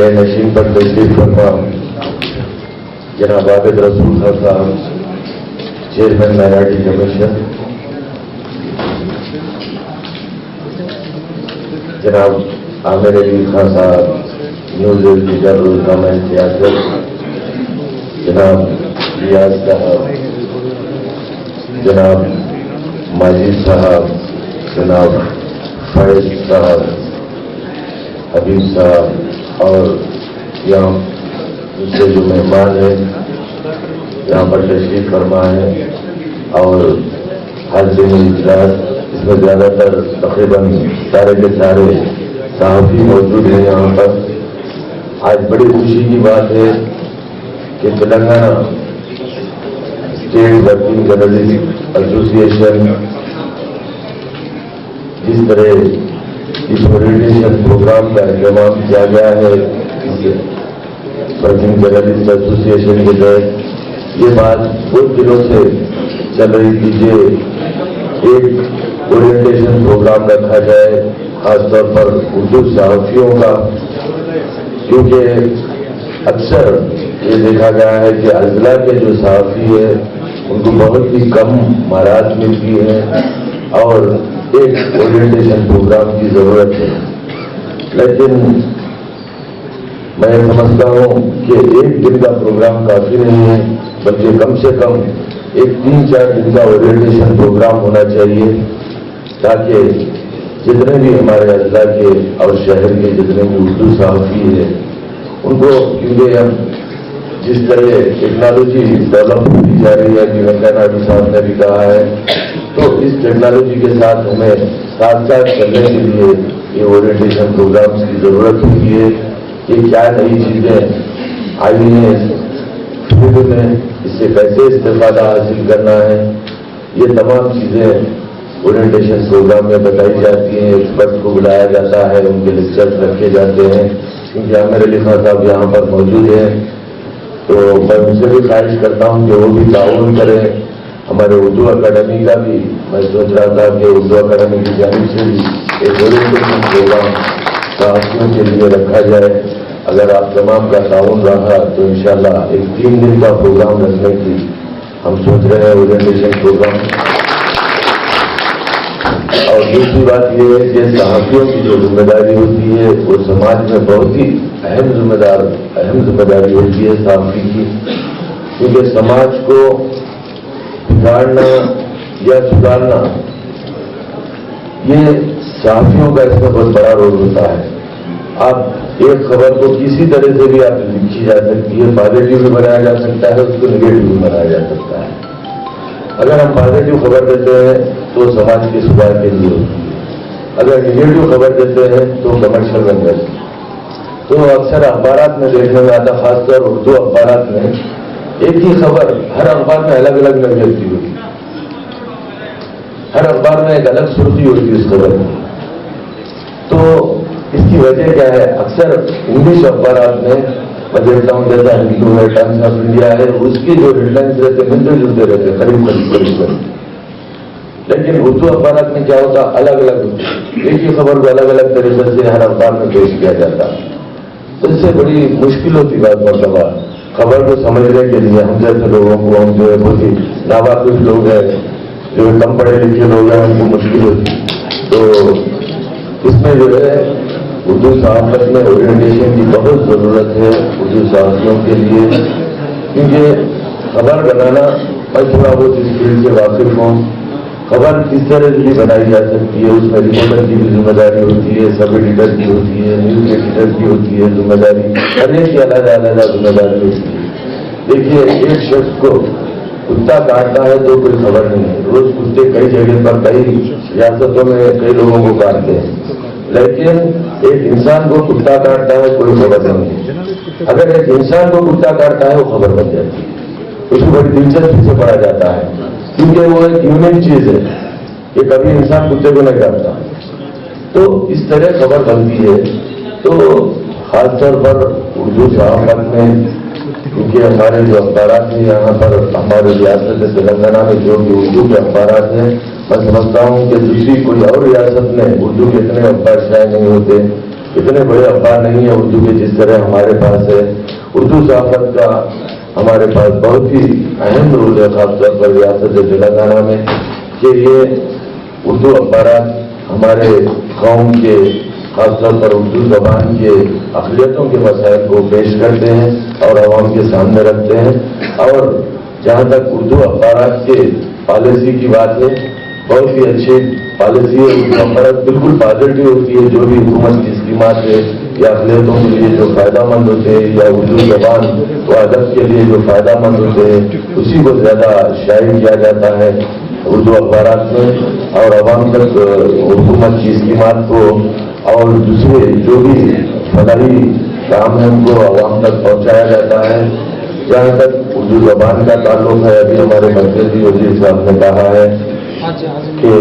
کے نشین پر تشریف فرما جناب عابد رسول خان صاحب چیئرمین مائنارٹی کمیشن، جناب عامر علی خان صاحب نیوز ایڈیٹر روزنامہ سیاست، جناب ریاض صاحب، جناب ماجد صاحب، جناب فیض صاحب، حبیب صاحب، اور یہاں دوسرے جو مہمان ہیں یہاں پر تشریف فرما ہے، اور حاضرین اجلاس اس میں زیادہ تر تقریباً سارے کے سارے صحافی موجود ہیں یہاں پر۔ آج بڑی خوشی کی بات ہے کہ تلنگانہ اسٹیٹ ورکنگ جرنلسٹ ایسوسی ایشن جس طرح اس اورینٹیشن پروگرام کا اہتمام کیا گیا ہے ورکنگ جرنلسٹ ایسوسی ایشن کے تحت، یہ بات بہت دنوں سے چل رہی تھی کہ ایک اورینٹیشن پروگرام رکھا جائے خاص طور پر اردو صحافیوں کا، کیونکہ اکثر یہ دیکھا گیا ہے کہ اضلاع کے جو صحافی ہیں ان کو بہت ہی کم مہارت ملتی ہے اور ایک اورینٹیشن پروگرام کی ضرورت ہے۔ لیکن میں سمجھتا ہوں کہ ایک دن کا پروگرام کافی نہیں ہے، بلکہ کم سے کم ایک 3-4 دن کا اورینٹیشن پروگرام ہونا چاہیے، تاکہ جتنے بھی ہمارے اضلاع کے اور شہر کے جتنے بھی اردو صحافی ہیں ان کو، کیونکہ ہم جس طرح ٹیکنالوجی ڈیولپ ہوتی جا رہی ہے، کہ وینکیا نائیڈو صاحب نے بھی کہا ہے، تو اس ٹیکنالوجی کے ساتھ ہمیں ساتھ ساتھ چلنے کے لیے یہ اورینٹیشن پروگرامس کی ضرورت ہوتی ہے کہ کیا نئی چیزیں آئی ہیں فیلڈ میں، اس سے کیسے استفادہ حاصل کرنا ہے، یہ تمام چیزیں اورینٹیشن پروگرام میں بتائی جاتی ہیں۔ ایکسپرٹ کو بلایا جاتا ہے، ان کے لیکچرز رکھے جاتے ہیں، کیونکہ عامر علی خان صاحب یہاں پر موجود ہیں، تو میں ان سے بھی خواہش کرتا ہوں کہ وہ بھی تعاون کریں۔ ہمارے اردو اکیڈمی کا بھی میں سوچ رہا تھا کہ اردو اکیڈمی کی جانب سے بھی ایک اورینٹیشن پروگرام صحافیوں کے لیے رکھا جائے۔ اگر آپ تمام کا تعاون رہا تو انشاءاللہ ایک 3 دن کا پروگرام رکھنے کی ہم سوچ رہے ہیں، اورینٹیشن پروگرام۔ اور دوسری بات یہ ہے کہ صحافیوں کی جو ذمہ داری ہوتی ہے وہ سماج میں بہت ہی اہم ذمہ داری ہوتی ہے صحافی کی، کیونکہ سماج کو بگاڑنا یا سدھارنا یہ صحافیوں کا اس میں بہت بڑا رول ہوتا ہے۔ آپ ایک خبر کو کسی طرح سے بھی آپ لکھی جا سکتی ہے، پازیٹیو بھی بنایا جا سکتا ہے، اس کو نگیٹو بھی بنایا جا سکتا ہے۔ اگر ہم پازیٹیو خبر دیتے ہیں تو سماج کے سدھار کے لیے ہوتی ہے، اگر نگیٹو خبر دیتے ہیں تو کمرشل بن جاتی ہے۔ تو اکثر اخبارات میں دیکھنے میں آتا، خاص طور اردو اخبارات میں ایک ہی خبر ہر اخبار میں الگ الگ نظرتی ہوتی ہے، ہر اخبار میں ایک الگ سرخی ہوتی ہے اس خبر کی۔ تو اس کی وجہ کیا ہے؟ اکثر انگلش اخبارات میں دیکھتا ہوں، جیسا ہندو ہے، ٹائمز آف انڈیا ہے، اس کی جو ہیڈ لائنس رہتے ملتے جلتے رہتے قریب۔ لیکن اردو اخبارات میں کیا ہوتا؟ الگ الگ ہوتی، ایک ہی خبر کو الگ الگ طریقے سے ہر اخبار میں پیش کیا جاتا، تو اس سے بڑی مشکل ہوتی بات مرتبہ خبر کو سمجھنے کے لیے ہم جیسے لوگوں کو، ہم جو ہے بہت ہی ناواقف لوگ ہیں، جو کم پڑھے لکھے لوگ ہیں، ان کو مشکل ہوتی۔ تو اس میں جو ہے اردو صحافت میں اورینٹیشن کی بہت ضرورت ہے اردو صحافیوں کے لیے، کیونکہ خبر بنانا میں تھوڑا بہت اس فیلڈ سے واقف ہوں۔ خبر کس طرح سے بنائی جا سکتی ہے، اس میں رپورٹر کی بھی ذمہ داری ہوتی ہے، سب ایڈیٹر کی ہوتی ہے، نیوز ایڈیٹر کی ہوتی ہے ذمہ داری، ہر ایک کی علیحدہ علیحدہ ذمہ داری ہوتی ہے۔ دیکھیے، ایک شخص کو کتا کاٹتا ہے تو کوئی خبر نہیں ہے، روز کتے کئی جگہ پر کئی ریاستوں میں کئی لوگوں کو کاٹتے ہیں، لیکن ایک انسان کو کتا کاٹتا ہے کوئی خبر نہیں ہے۔ اگر ایک انسان کو کتا کاٹتا ہے وہ خبر بن جاتی ہے، اس کو بڑی دلچسپی سے پڑھا جاتا ہے، کیونکہ وہ ایک یونیک چیز ہے کہ کبھی انسان کتے کو نہیں کاٹتا، تو اس طرح خبر بنتی ہے۔ تو خاص طور پر اردو صحافت میں، کیونکہ ہمارے جو اخبارات ہیں یہاں پر ہمارے ریاست تلنگانہ میں جو بھی اردو کے اخبارات ہیں، میں سمجھتا ہوں کہ دوسری کوئی اور ریاست میں اردو کے اتنے اخبار شائع نہیں ہوتے، اتنے بڑے اخبار نہیں ہیں اردو کے جس طرح ہمارے پاس ہے. اردو صحافت کا ہمارے پاس بہت ہی اہم رول ہے، خاص طور پر ریاست تلنگانہ میں، کہ یہ اردو اخبارات ہمارے قوم کے، خاص طور پر اردو زبان کے اقلیتوں کے مسائل کو پیش کرتے ہیں اور عوام کے سامنے رکھتے ہیں. اور جہاں تک اردو اخبارات کے پالیسی کی بات ہے، بہت ہی اچھی پالیسی ہے. اردو اخبارات بالکل پازیٹیو ہوتی ہے. جو بھی حکومت کی اسکیمات ہے یا اقلیتوں کے لیے جو فائدہ مند ہوتے ہیں یا اردو زبان و ادب کے لیے جو فائدہ مند ہوتے ہیں اسی کو زیادہ شائع کیا جاتا ہے اردو اخبارات میں، اور عوام تک حکومت کی اسکیمات کو اور دوسرے جو بھی فلاحی کام ہے ان کو عوام تک پہنچایا جاتا ہے. جہاں تک اردو زبان کا تعلق ہے، ابھی ہمارے مرکزی وزیر صاحب نے کہا ہے کہ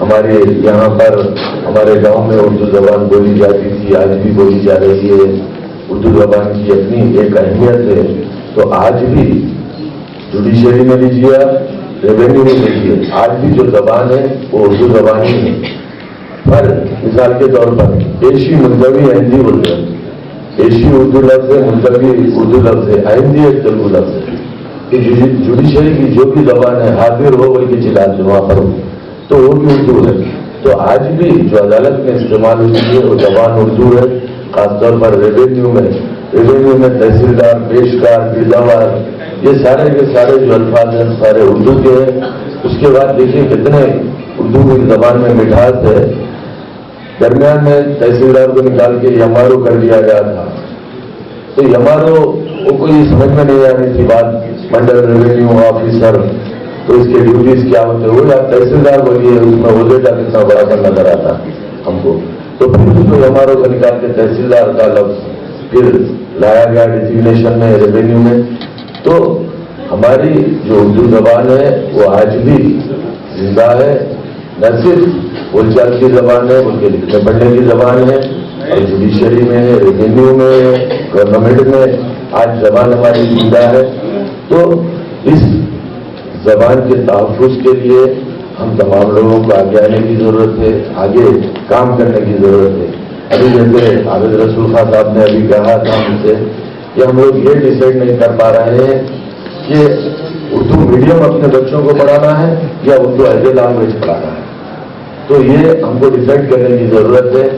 ہمارے یہاں پر ہمارے گاؤں میں اردو زبان بولی جاتی تھی، آج بھی بولی جا رہی ہے. اردو زبان کی اپنی ایک اہمیت ہے. تو آج بھی جوڈیشری میں لیجیے، ریونیو میں لیجیے، آج بھی جو زبان ہے وہ اردو زبان ہی ہے. پر مثال کے طور پر ایشی ملتوی آئندی بولتے ہیں، ایشی اردو لفظ ہے، ملتوی اردو لفظ ہے، آئندی ایک تلگو لفظ ہے. کہ جوڈیشری کی جو بھی زبان ہے، حاضر ہو بول کے چلاتے وہاں پر ہو تو وہ بھی اردو ہے. تو آج بھی جو عدالت میں استعمال ہوتی ہے وہ زبان اردو ہے. خاص طور پر ریونیو میں تحصیلدار، پیشکار، پیداوار، یہ سارے کے سارے جو الفاظ ہیں سارے اردو کے ہیں. اس کے بعد دیکھیے کتنے اردو کی زبان میں مٹھاس ہے. درمیان میں تحصیلدار کو نکال کے یمارو کر دیا گیا تھا. تو یمارو وہ کوئی سمجھ میں نہیں آ رہی تھی بات. منڈل ریونیو آفیسر تو اس کے ڈیوٹیز کیا ہوتے ہیں، وہ آپ تحصیلدار بولیے، اس میں عہدے کا کتنا بڑا کر نظر آتا ہم کو. تو پھر اس کو یمارو کو نکال کے تحصیلدار کا لفظ پھر لایا گیا ڈیزیگنیشن میں، ریونیو میں. تو ہماری جو اردو زبان ہے وہ آج بھی زندہ ہے. نہ صرف بول چال کی زبان ہے، ان کے لکھنے پڑھنے کی زبان ہے، اور جوڈیشری میں ہے، ریونیو میں ہے، گورنمنٹ میں آج زبان ہماری زندہ ہے. تو اس زبان کے تحفظ کے لیے ہم تمام لوگوں کو آگے آنے کی ضرورت ہے، آگے کام کرنے کی ضرورت ہے. ابھی جیسے عابد رسول خان صاحب نے ابھی کہا تھا ہم سے کہ ہم لوگ یہ ڈیسائیڈ نہیں کر پا رہے ہیں کہ اردو میڈیم اپنے بچوں کو پڑھانا ہے یا اردو ایز اے لینگویج پڑھانا ہے. تو یہ ہم کو ڈیسائیڈ کرنے کی ضرورت ہے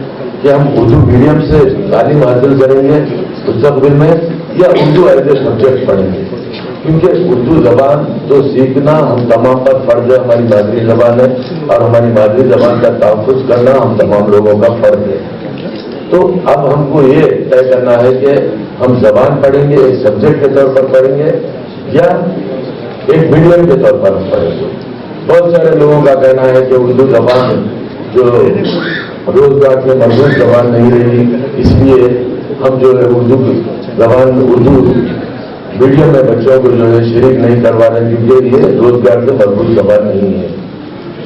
کہ ہم اردو میڈیم سے تعلیم حاصل کریں گے مستقبل میں یا اردو ایز اے سبجیکٹ پڑھیں گے. کیونکہ اردو زبان تو سیکھنا ہم تمام پر فرض ہے، ہماری مادری زبان ہے، اور ہماری مادری زبان کا تحفظ کرنا ہم تمام لوگوں کا فرض ہے. تو اب ہم کو یہ طے کرنا ہے کہ ہم زبان پڑھیں گے ایک سبجیکٹ کے طور پر پڑھیں گے یا ایک میڈیم کے طور پر ہم پڑھیں گے. بہت سارے لوگوں کا کہنا ہے کہ اردو زبان جو روزگار میں مضبوط زبان نہیں رہی، اس لیے ہم جو ہے اردو زبان اردو میڈیم میں بچوں کو جو ہے شریک نہیں کروا رہے کیونکہ یہ روزگار سے مضبوط زبان نہیں ہے.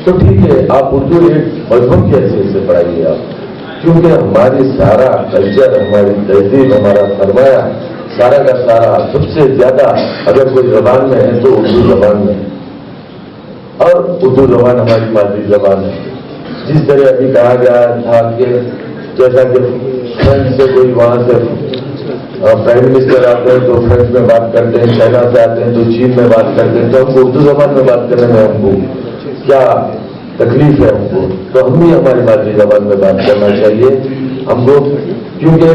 تو ٹھیک ہے، آپ اردو ایک مضمون کی حیثیت سے پڑھائیے آپ، کیونکہ ہماری سارا کلچر، ہماری تہذیب، ہمارا سرمایہ سارا کا سارا سب سے زیادہ اگر کوئی زبان میں ہے تو اردو زبان میں ہے. اور اردو زبان ہماری مادری زبان ہے. جس طرح ابھی کہا گیا تھا کہ جیسا کہ فرینچ سے کوئی وہاں سے پرائم منسٹر آتے ہیں تو فرینچ میں بات کرتے ہیں، چائنا سے آتے ہیں تو چین میں بات کرتے ہیں، تو ہم کو اردو زبان میں بات کرنے میں ہم کو کیا تکلیف ہے ہم کو؟ تو ہم بھی ہماری مادری زبان میں بات کرنا چاہیے ہم کو. کیونکہ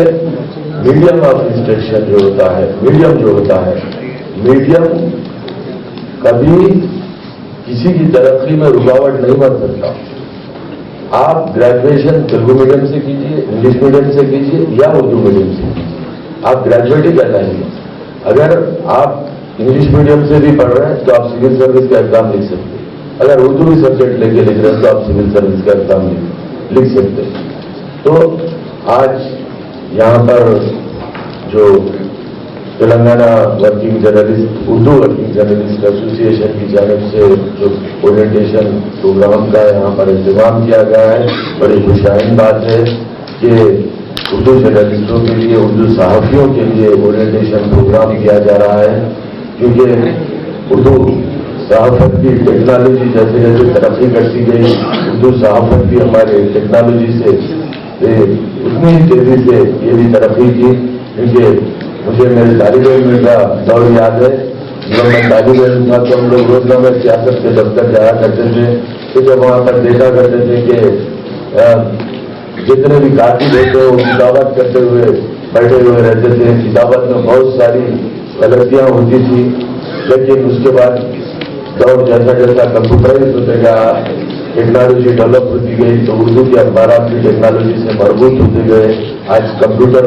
میڈیم آف انسٹرکشن جو ہوتا ہے، میڈیم جو ہوتا ہے، میڈیم کبھی کسی کی ترقی میں رکاوٹ نہیں بن سکتا. آپ گریجویشن تیلگو میڈیم سے کیجیے، انگلش میڈیم سے کیجیے یا اردو میڈیم سے، آپ گریجویٹ ہی کہلائیں گے. اگر آپ انگلش میڈیم سے بھی پڑھ رہے ہیں تو آپ سول سروس کا ایگزام لکھ سکتے ہیں. اگر اردو بھی سبجیکٹ لے کے لکھ رہے ہیں تو آپ سول سروس کا ایگزام لکھ سکتے ہیں. تو آج یہاں پر جو Telangana working journalist, Urdu working journalist ایسوسی ایشن کی جانب سے جو اورینٹیشن پروگرام کا یہاں پر اہتمام کیا گیا ہے، بڑی خوشائن بات ہے کہ اردو جرنلسٹوں کے لیے، اردو صحافیوں کے لیے اورینٹیشن پروگرام کیا جا رہا ہے. کیونکہ اردو صحافت کی ٹیکنالوجی جیسے جیسے ترقی کرتی گئی، اردو صحافت بھی ہمارے ٹیکنالوجی سے اتنی تیزی سے یہ بھی ترقی کی، کیونکہ مجھے میرے طالب علم کا دور یاد ہے. جب میں طالب علم تھا تو ہم لوگ روزانہ میں سیاست کے دفتر جایا کرتے تھے، تو جب وہاں پر دیکھا کرتے تھے کہ جتنے بھی کاتب ہوتے وہ کتابت کرتے ہوئے بیٹھے ہوئے رہتے تھے. کتابت میں بہت ساری غلطیاں ہوتی تھی، لیکن اس کے بعد دور جیسا جیسا کمپیوٹرائز ہوتے گیا، ٹیکنالوجی ڈیولپ ہوتی گئی، تو اردو کے اخبارات بھی ٹیکنالوجی سے مربوط ہوتے گئے. آج کمپیوٹر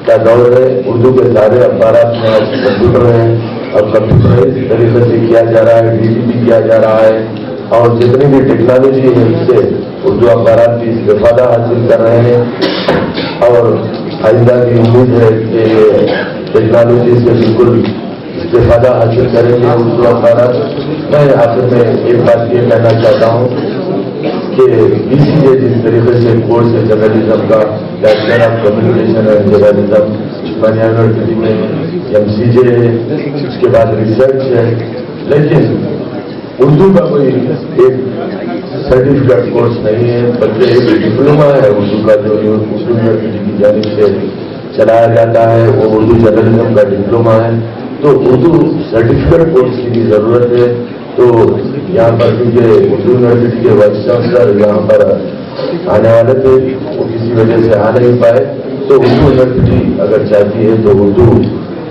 کا دور ہے، اردو کے سارے اخبارات میں آج کمپیوٹر ہیں، اور کمپیوٹرائز طریقے سے کیا جا رہا ہے، DTP کیا جا رہا ہے، اور جتنی بھی ٹیکنالوجی ہے اس سے اردو اخبارات بھی استفادہ حاصل کر رہے ہیں. اور آئندہ کی امید ہے کہ ٹیکنالوجی سے بالکل استفادہ حاصل کریں گے اردو اخبارات. میں آخر میں ایک بات یہ کہنا چاہتا ہوں کہ BCJ جس طریقے سے کورس ہے جرنلزم کا، bachelor of communication and journalism Osmania university میں، MCJ ہے، اس کے بعد ریسرچ ہے، لیکن اردو کا کوئی ایک سرٹیفکیٹ کورس نہیں ہے، بلکہ ایک ڈپلوما ہے اردو کا جو اردو یونیورسٹی کی جانب سے چلایا جاتا ہے. وہ اردو جرنلزم کا ڈپلوما ہے. تو اردو سرٹیفکیٹ کورس کی بھی ضرورت ہے. تو یہاں پر کیونکہ اردو یونیورسٹی کے وائس چانسلر یہاں پر آنے والے تھے، وہ کسی وجہ سے آ نہیں پائے، تو اردو یونیورسٹی اگر چاہتی ہے تو اردو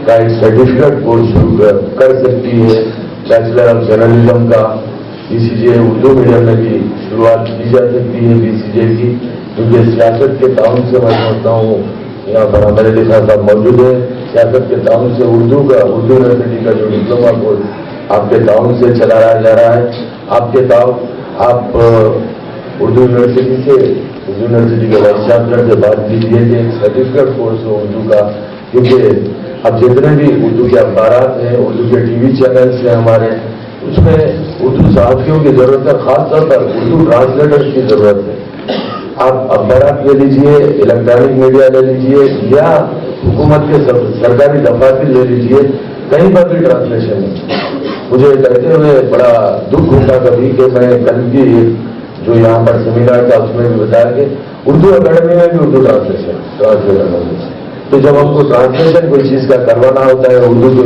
کا ایک سرٹیفکیٹ کورس شروع کر سکتی ہے بیچلر آف جرنلزم کا. BCJ اردو میڈیم میں بھی شروعات کی جا سکتی ہے BCJ کی، کیونکہ سیاست کے تعاون سے میں سمجھتا ہوں یہاں پر ہمارے لکھا صاحب موجود ہے. سیاست کے تعاون سے اردو یونیورسٹی کا جو ڈپلوما کورس آپ کے تعاون سے چلایا جا رہا ہے. آپ کے تعاون آپ اردو یونیورسٹی کے وائس چانسلر سے بات کیجیے کہ ایک سرٹیفکیٹ کورس ہو اردو کا، کیونکہ اب جتنے بھی اردو کے اخبارات ہیں، اردو کے TV چینلس ہیں ہمارے، اس میں اردو صحافیوں کی ضرورت ہے، خاص طور پر اردو ٹرانسلیٹر کی ضرورت ہے. آپ اخبارات لے لیجئے، الیکٹرانک میڈیا لے لیجئے، یا حکومت کے سرکاری دفاتر لے لیجئے، کہیں پر بھی ٹرانسلیشن ہے. مجھے کہتے ہوئے بڑا دکھ ہوتا کبھی کہ میں کل کی جو یہاں پر سیمینار تھا اس میں بھی بتایا کہ اردو اکیڈمی میں بھی اردو ٹرانسلیشن. تو جب ہم کو ٹرانسلیشن کوئی چیز کا کروانا ہوتا ہے Urdu to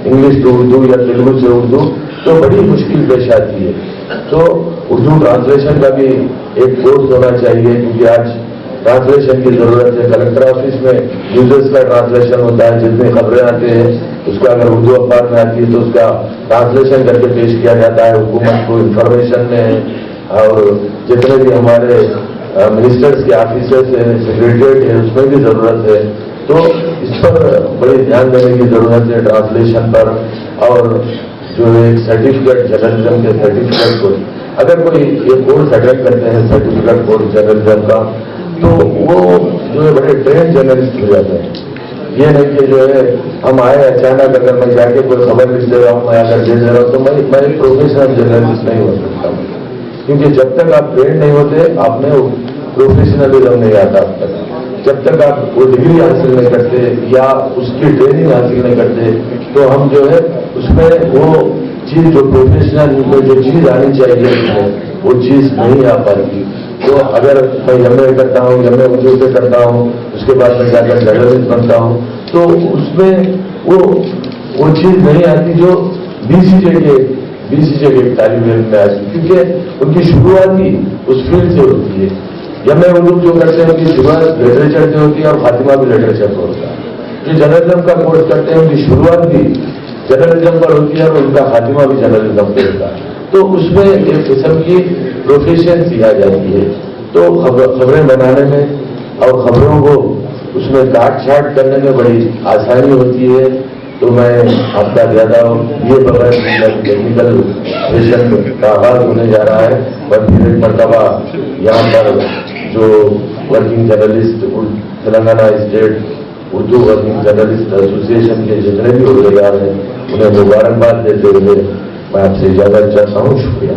English to Urdu یا تیلگو سے اردو، تو بڑی مشکل پیش آتی ہے. تو اردو ٹرانسلیشن کا بھی ایک کورس ہونا چاہیے، کیونکہ آج ٹرانسلیشن کی ضرورت ہے. کلکٹر آفس میں نیوزز کا ٹرانسلیشن ہوتا ہے، جتنی خبریں آتی ہیں اس کا اگر اردو اخبار میں آتی ہے تو اس کا ٹرانسلیشن کر کے پیش کیا جاتا ہے حکومت کو انفارمیشن میں. اور جتنے بھی ہمارے منسٹرز کے آفیسرز ہیں، سیکریٹریٹ ہے، اس میں بھی ضرورت ہے. تو اس پر بڑے دھیان دینے کی ضرورت ہے ٹرانسلیشن پر. اور جو ایک سرٹیفکیٹ جرنلزم کے سرٹیفکیٹ کو اگر کوئی یہ کورس اٹینڈ کرتے ہیں سرٹیفکیٹ کورس جرنلزم کا، تو وہ جو ہے بڑے ٹرین جرنلسٹ ہو جاتے ہیں. یہ نہیں کہ جو ہے ہم آئے اچانک اگر میں جا کے کوئی خبر لکھ دے رہا ہوں، میں اگر دے دے رہا ہوں تو میں ایک پروفیشنل جرنلسٹ نہیں ہو سکتا ہوں. کیونکہ جب تک آپ ٹرین نہیں ہوتے آپ میں پروفیشنلزم نہیں آتا آپ تک. جب تک آپ وہ ڈگری حاصل نہیں کرتے یا اس کی ٹریننگ حاصل نہیں کرتے تو ہم جو ہے اس میں وہ چیز جو پروفیشنل میں جو چیز آنی چاہیے اس میں وہ چیز نہیں آ پاتی. تو اگر میں MA کرتا ہوں، MA اردو سے کرتا ہوں، اس کے بعد میں جا کر جرنلسٹ بنتا ہوں، تو اس میں وہ چیز نہیں آتی جو BCJ کے طالب علم میں آتی، کیونکہ ان کی شروعات ہی اس فیلڈ سے ہوتی ہے. MA اردو جو کرتے ہیں ان کی شروعات لٹریچر سے ہوتی ہے اور خاتمہ بھی لٹریچر پر ہوتا ہے. جو جرنلزم کا کورس کرتے ہیں ان کی شروعات بھی جرنلزم پر ہوتی ہے اور ان کا خاتمہ بھی جرنلزم پہ ہوتا ہے. تو اس میں ایک قسم کی پروفیشنسی آ جاتی ہے. تو خبریں بنانے میں اور خبروں کو اس میں کاٹ چھاٹ کرنے میں بڑی آسانی ہوتی ہے. تو میں آپ کا زیادہ یہ بغیر ٹیکنیکل سیشن کا آغاز ہونے جا رہا ہے، اور پھر ایک مرتبہ یہاں پر جو working journalist Telangana state Urdu working journalist association کے جتنے بھی عہدیدار ہیں انہیں مبارکباد دیتے ہوئے میں آپ سے اجازت چاہتا ہوں. شکریہ.